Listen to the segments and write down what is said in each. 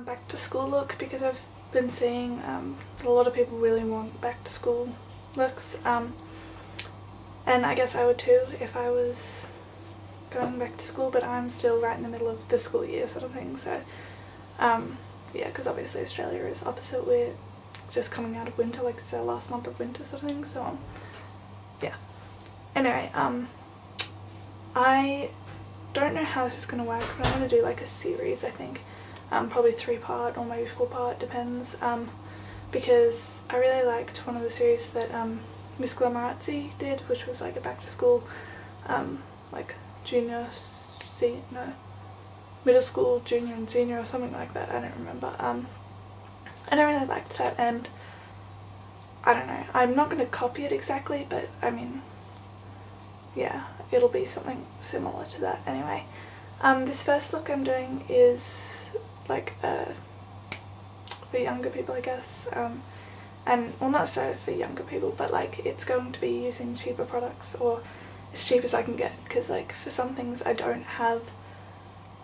back to school look, because I've been seeing a lot of people really want back to school looks, and I guess I would too if I was going back to school, but I'm still right in the middle of the school year sort of thing, so yeah, because obviously Australia is opposite, we're just coming out of winter, like it's our last month of winter sort of thing, so yeah. Anyway, I don't know how this is going to work, but I'm going to do like a series, I think, probably 3-part or maybe 4-part, depends, because I really liked one of the series that Miss Glamorazzi did, which was like a back to school, like middle school, junior and senior or something like that, I don't remember, and I really liked that, and I don't know, I'm not going to copy it exactly, but I mean, yeah, it'll be something similar to that anyway. This first look I'm doing is like for younger people, I guess, and well, not necessarily for younger people, but like it's going to be using cheaper products, or as cheap as I can get, because like for some things I don't have,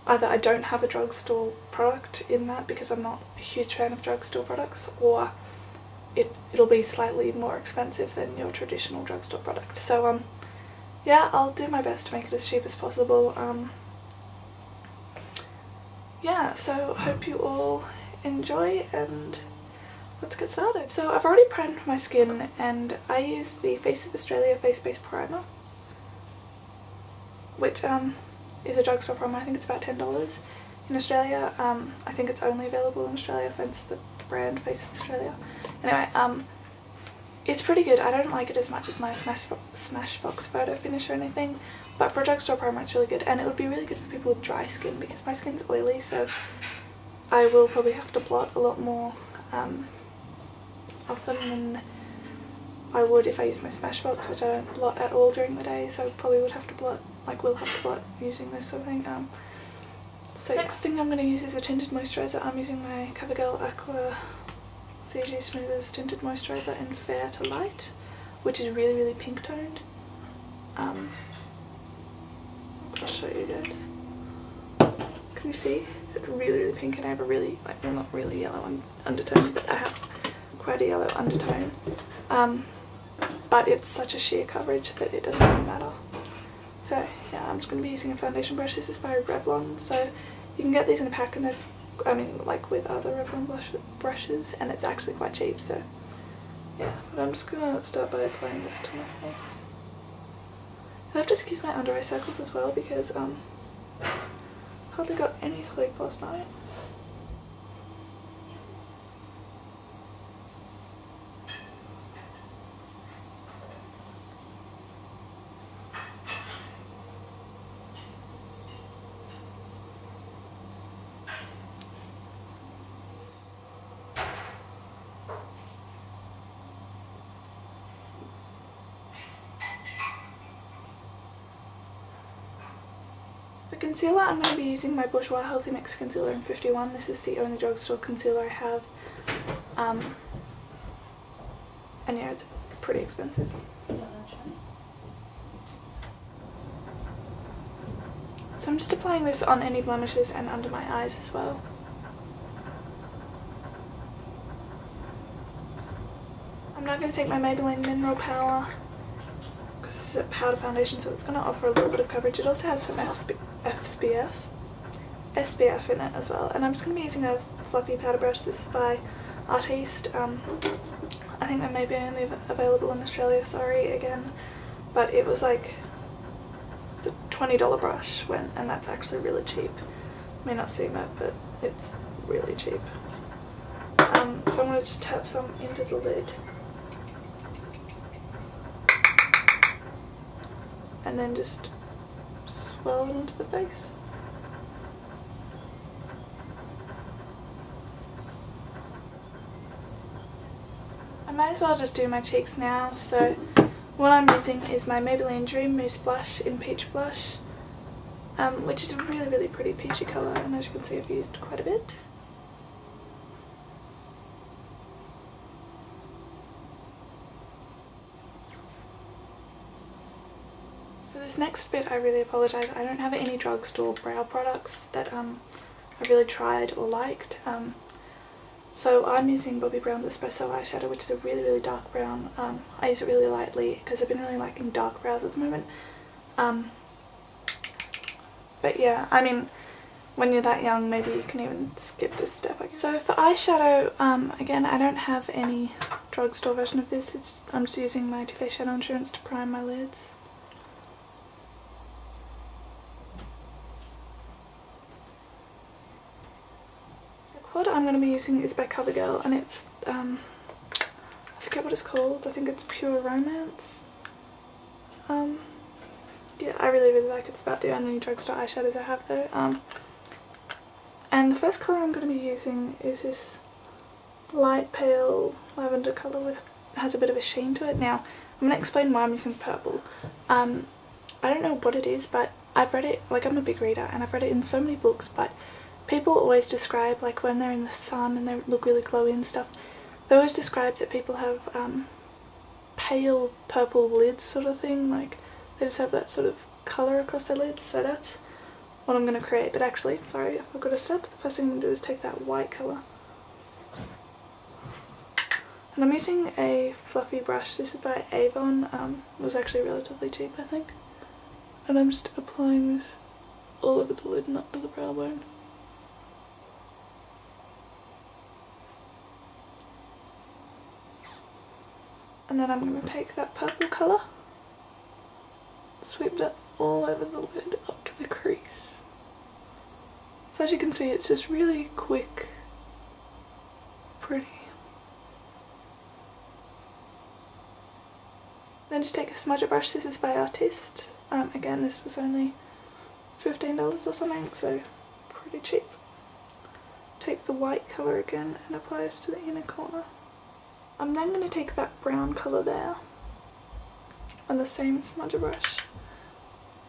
either I don't have a drugstore product in that because I'm not a huge fan of drugstore products, or it'll be slightly more expensive than your traditional drugstore product. So yeah, I'll do my best to make it as cheap as possible. Yeah, so hope you all enjoy, and let's get started. So I've already primed my skin, and I used the Face of Australia Face Base Primer, which is a drugstore primer. I think it's about $10 in Australia. I think it's only available in Australia, hence the brand Face of Australia. Anyway, it's pretty good. I don't like it as much as my Smashbox Photo Finish or anything, but for a drugstore primer it's really good, and it would be really good for people with dry skin because my skin's oily, so I will probably have to blot a lot more often than I would if I used my Smashbox, which I don't blot at all during the day, so I probably would have to blot, like will have to blot using this sort of thing. So next thing I'm going to use is a tinted moisturiser. I'm using my CoverGirl Aqua CG Smoothers Tinted Moisturiser in Fair to Light, which is really, really pink toned. I'll show you guys. Can you see? It's really, really pink, and I have a really, like, well, not really yellow undertone, but I have quite a yellow undertone. But it's such a sheer coverage that it doesn't really matter. So yeah, I'm just going to be using a foundation brush. This is by Revlon, so you can get these in a pack, and they're, I mean, like with other Revlon brushes, and it's actually quite cheap, so yeah. But I'm just going to start by applying this to my face. I have to excuse my under eye circles as well, because hardly got any sleep last night. For concealer, I'm going to be using my Bourjois Healthy Mix Concealer in 51. This is the only drugstore concealer I have. And yeah, it's pretty expensive. So I'm just applying this on any blemishes and under my eyes as well. I'm now going to take my Maybelline Mineral Power, because this is a powder foundation, so it's going to offer a little bit of coverage. It also has some SPF in it as well, and I'm just going to be using a fluffy powder brush. This is by Artiste. I think that may be only available in Australia, sorry again, but it was like the $20 brush, and that's actually really cheap. You may not seem it, but it's really cheap. So I'm going to just tap some into the lid, and then just swirl it onto the face. I might as well just do my cheeks now, so what I'm using is my Maybelline Dream Mousse Blush in Peach Blush, which is a really, really pretty peachy colour, and as you can see I've used quite a bit. For this next bit, I really apologise, I don't have any drugstore brow products that I really tried or liked. So I'm using Bobbi Brown's Espresso eyeshadow, which is a really, really dark brown. I use it really lightly because I've been really liking dark brows at the moment. But yeah, I mean, when you're that young, maybe you can even skip this step. So for eyeshadow, again, I don't have any drugstore version of this. I'm just using my Too Faced Shadow Insurance to prime my lids. What I'm going to be using is by CoverGirl, and it's, I forget what it's called, I think it's Pure Romance. Yeah, I really, really like it. It's about the only drugstore eyeshadows I have though. And the first colour I'm going to be using is this light pale lavender colour with, has a bit of a sheen to it. Now, I'm going to explain why I'm using purple. I don't know what it is, but I've read it, like I'm a big reader, and I've read it in so many books, but people always describe, like when they're in the sun and they look really glowy and stuff, they always describe that people have pale purple lids sort of thing, like they just have that sort of colour across their lids, so that's what I'm going to create. But actually, sorry, I forgot a step. The first thing I'm going to do is take that white colour. And I'm using a fluffy brush. This is by Avon. It was actually relatively cheap, I think. And I'm just applying this all over the lid, not to the brow bone. And then I'm going to take that purple colour, sweep that all over the lid up to the crease. So as you can see, it's just really quick, pretty. Then just take a smudger brush. This is by Artist. Again, this was only $15 or something, so pretty cheap. Take the white colour again and apply this to the inner corner. I'm then going to take that brown colour there on the same smudger brush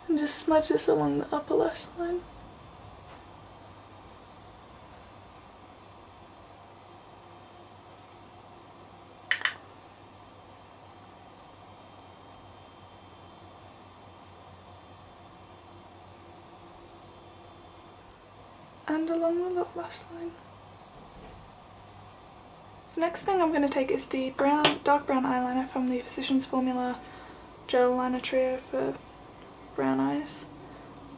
and just smudge this along the upper lash line. And along the lower lash line. So next thing I'm going to take is the dark brown eyeliner from the Physicians Formula Gel Liner Trio for brown eyes.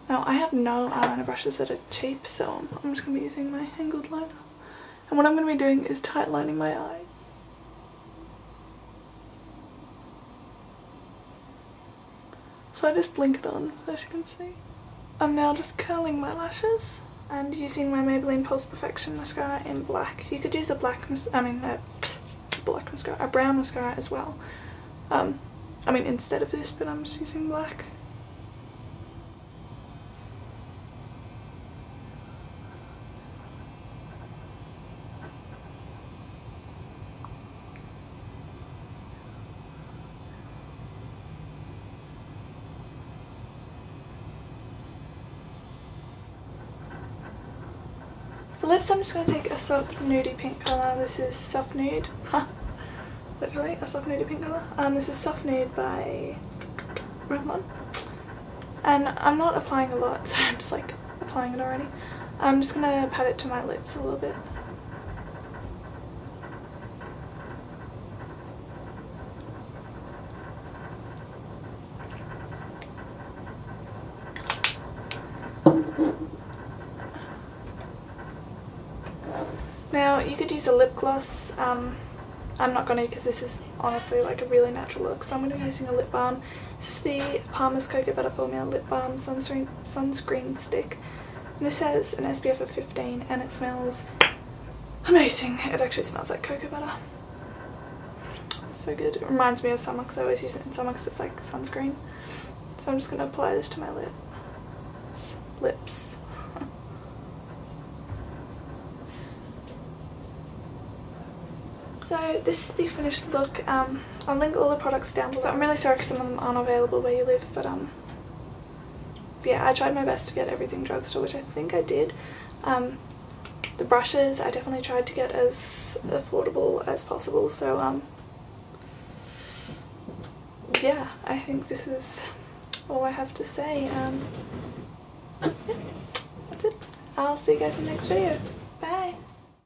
Now I have no eyeliner brushes that are cheap, so I'm just going to be using my angled liner. And what I'm going to be doing is tight lining my eye. So I just blink it on, as you can see. I'm now just curling my lashes and using my Maybelline Pulse Perfection mascara in black. You could use a a brown mascara as well. I mean instead of this, but I'm just using black. For lips, I'm just going to take a soft nudie pink colour. This is Soft Nude. Literally, a soft nudie pink colour. This is Soft Nude by Revlon. And I'm not applying a lot, so I'm just like applying it already. I'm just going to pat it to my lips a little bit. Now you could use a lip gloss. I'm not going to because this is honestly like a really natural look, so I'm going to be using a lip balm. This is the Palmer's Cocoa Butter Formula Lip Balm Sunscreen Stick. And this has an SPF of 15 and it smells amazing. It actually smells like cocoa butter. So good. It reminds me of summer because I always use it in summer because it's like sunscreen. So I'm just going to apply this to my lips. So this is the finished look. I'll link all the products down below. I'm really sorry if some of them aren't available where you live, but yeah, I tried my best to get everything drugstore, which I think I did. The brushes I definitely tried to get as affordable as possible, so yeah, I think this is all I have to say. Yeah, that's it. I'll see you guys in the next video.